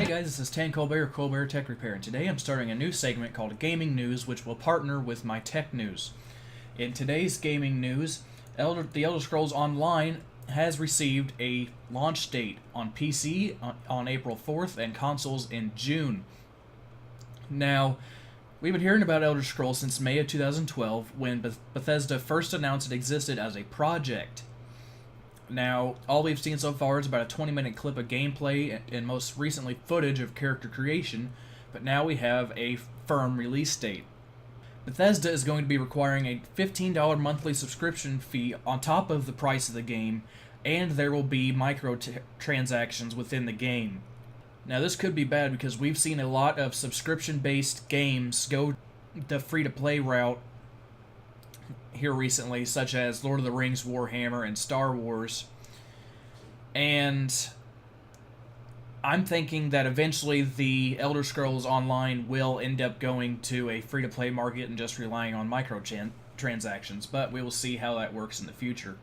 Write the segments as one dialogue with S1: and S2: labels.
S1: Hey guys, this is Tan Colbert, Colbert Tech Repair, and today I'm starting a new segment called Gaming News, which will partner with my tech news. In today's gaming news, The Elder Scrolls Online has received a launch date on PC on April 4th and consoles in June. Now, we've been hearing about Elder Scrolls since May of 2012 when Bethesda first announced it existed as a project. Now, all we've seen so far is about a 20-minute clip of gameplay and most recently footage of character creation, but now we have a firm release date. Bethesda is going to be requiring a $15 monthly subscription fee on top of the price of the game, and there will be microtransactions within the game. Now, this could be bad because we've seen a lot of subscription-based games go the free-to-play route here recently, such as Lord of the Rings, Warhammer, and Star Wars. And I'm thinking that eventually the Elder Scrolls Online will end up going to a free-to-play market and just relying on microtransactions, but we will see how that works in the future.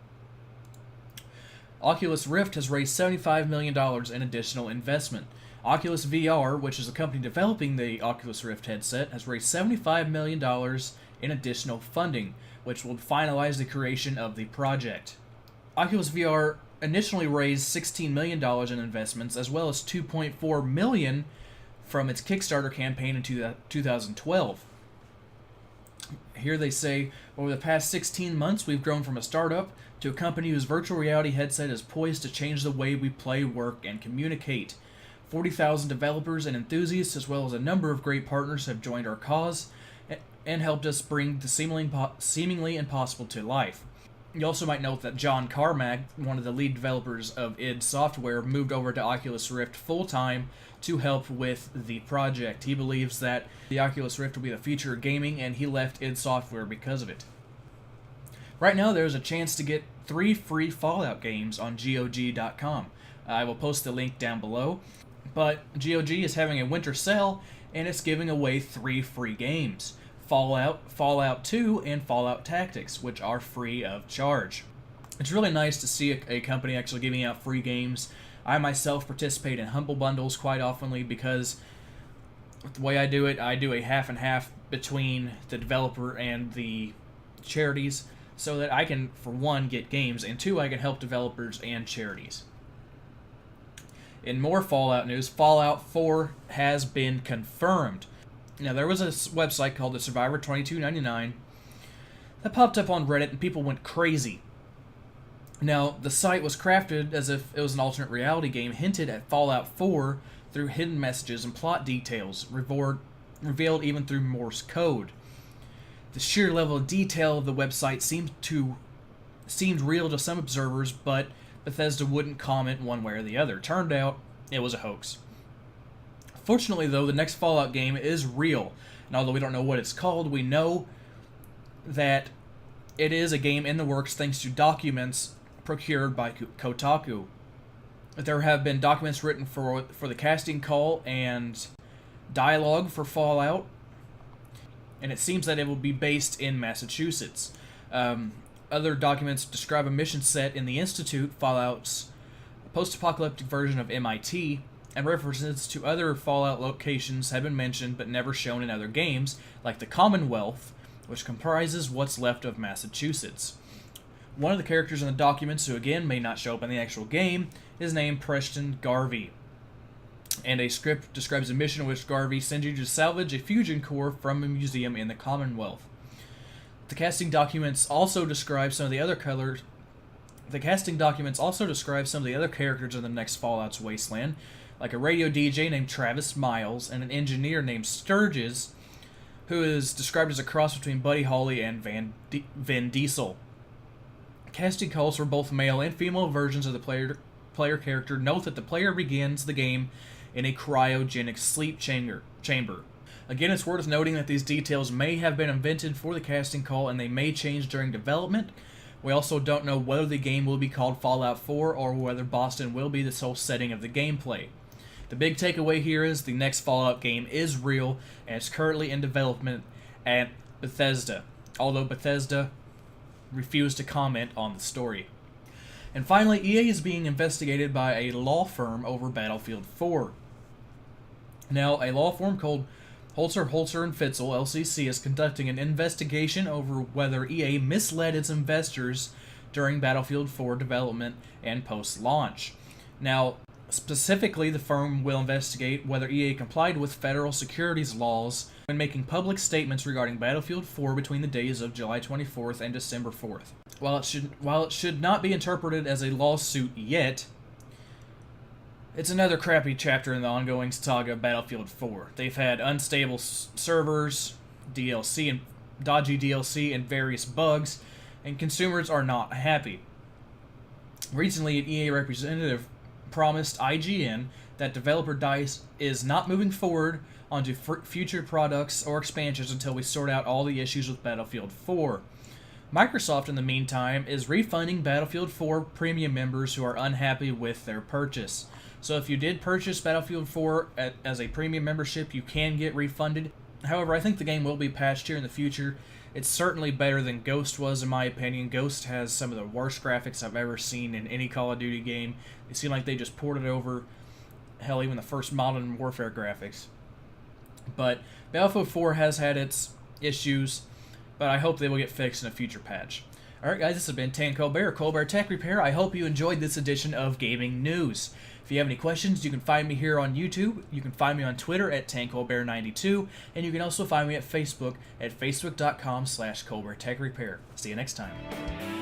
S1: Oculus Rift has raised $75 million in additional investment. Oculus VR, which is a company developing the Oculus Rift headset, has raised $75 million in additional funding, which will finalize the creation of the project. Oculus VR initially raised $16 million in investments, as well as $2.4 million from its Kickstarter campaign in 2012. Here they say, over the past 16 months, we've grown from a startup to a company whose virtual reality headset is poised to change the way we play, work, and communicate. 40,000 developers and enthusiasts, as well as a number of great partners, have joined our cause and helped us bring the seemingly impossible to life. You also might note that John Carmack, one of the lead developers of id Software, moved over to Oculus Rift full-time to help with the project. He believes that the Oculus Rift will be the future of gaming, and he left id Software because of it. Right now, there's a chance to get 3 free Fallout games on GOG.com. I will post the link down below. But GOG is having a winter sale, and it's giving away 3 free games. Fallout, Fallout 2, and Fallout Tactics, which are free of charge. It's really nice to see a company actually giving out free games. I myself participate in Humble Bundles quite oftenly because the way I do it, I do a half and half between the developer and the charities so that I can, for one, get games, and 2, I can help developers and charities. In more Fallout news, Fallout 4 has been confirmed. Now, there was a website called the Survivor 2299 that popped up on Reddit and people went crazy. Now, the site was crafted as if it was an alternate reality game hinted at Fallout 4 through hidden messages and plot details, revealed even through Morse code. The sheer level of detail of the website seemed real to some observers, but Bethesda wouldn't comment one way or the other. Turned out, it was a hoax. Fortunately, though, the next Fallout game is real, and although we don't know what it's called, we know that it is a game in the works thanks to documents procured by Kotaku. There have been documents written for the casting call and dialogue for Fallout, and it seems that it will be based in Massachusetts. Other documents describe a mission set in the Institute, Fallout's post-apocalyptic version of MIT, and references to other Fallout locations have been mentioned but never shown in other games, like the Commonwealth, which comprises what's left of Massachusetts. One of the characters in the documents, who again may not show up in the actual game, is named Preston Garvey. And a script describes a mission in which Garvey sends you to salvage a fusion core from a museum in the Commonwealth. The casting documents also describe some of the other characters in the next Fallout's wasteland, like a radio DJ named Travis Miles and an engineer named Sturgis, who is described as a cross between Buddy Holly and Vin Diesel. Casting calls for both male and female versions of the player character note that the player begins the game in a cryogenic sleep chamber. Again, it's worth noting that these details may have been invented for the casting call and they may change during development. We also don't know whether the game will be called Fallout 4 or whether Boston will be the sole setting of the gameplay. The big takeaway here is the next Fallout game is real and it's currently in development at Bethesda, although Bethesda refused to comment on the story. And finally, EA is being investigated by a law firm over Battlefield 4. Now, a law firm called Holzer and Fitzel, LCC, is conducting an investigation over whether EA misled its investors during Battlefield 4 development and post-launch. Now, specifically, the firm will investigate whether EA complied with federal securities laws when making public statements regarding Battlefield 4 between the days of July 24th and December 4th. While it should not be interpreted as a lawsuit yet, it's another crappy chapter in the ongoing saga of Battlefield 4. They've had unstable servers, DLC and dodgy DLC, and various bugs, and consumers are not happy. Recently, an EA representative promised IGN that developer DICE is not moving forward onto future products or expansions until we sort out all the issues with Battlefield 4. Microsoft, in the meantime, is refunding Battlefield 4 premium members who are unhappy with their purchase. So if you did purchase Battlefield 4 as a premium membership, you can get refunded. However, I think the game will be patched here in the future. It's certainly better than Ghost was, in my opinion. Ghost has some of the worst graphics I've ever seen in any Call of Duty game. They seem like they just ported over, hell, even the first Modern Warfare graphics. But Battlefield 4 has had its issues, but I hope they will get fixed in a future patch. Alright guys, this has been Tan Colbert, Colbert Tech Repair. I hope you enjoyed this edition of Gaming News. If you have any questions, you can find me here on YouTube. You can find me on Twitter at TanColbert92, and you can also find me at Facebook at facebook.com/ColbertTechRepair. See you next time.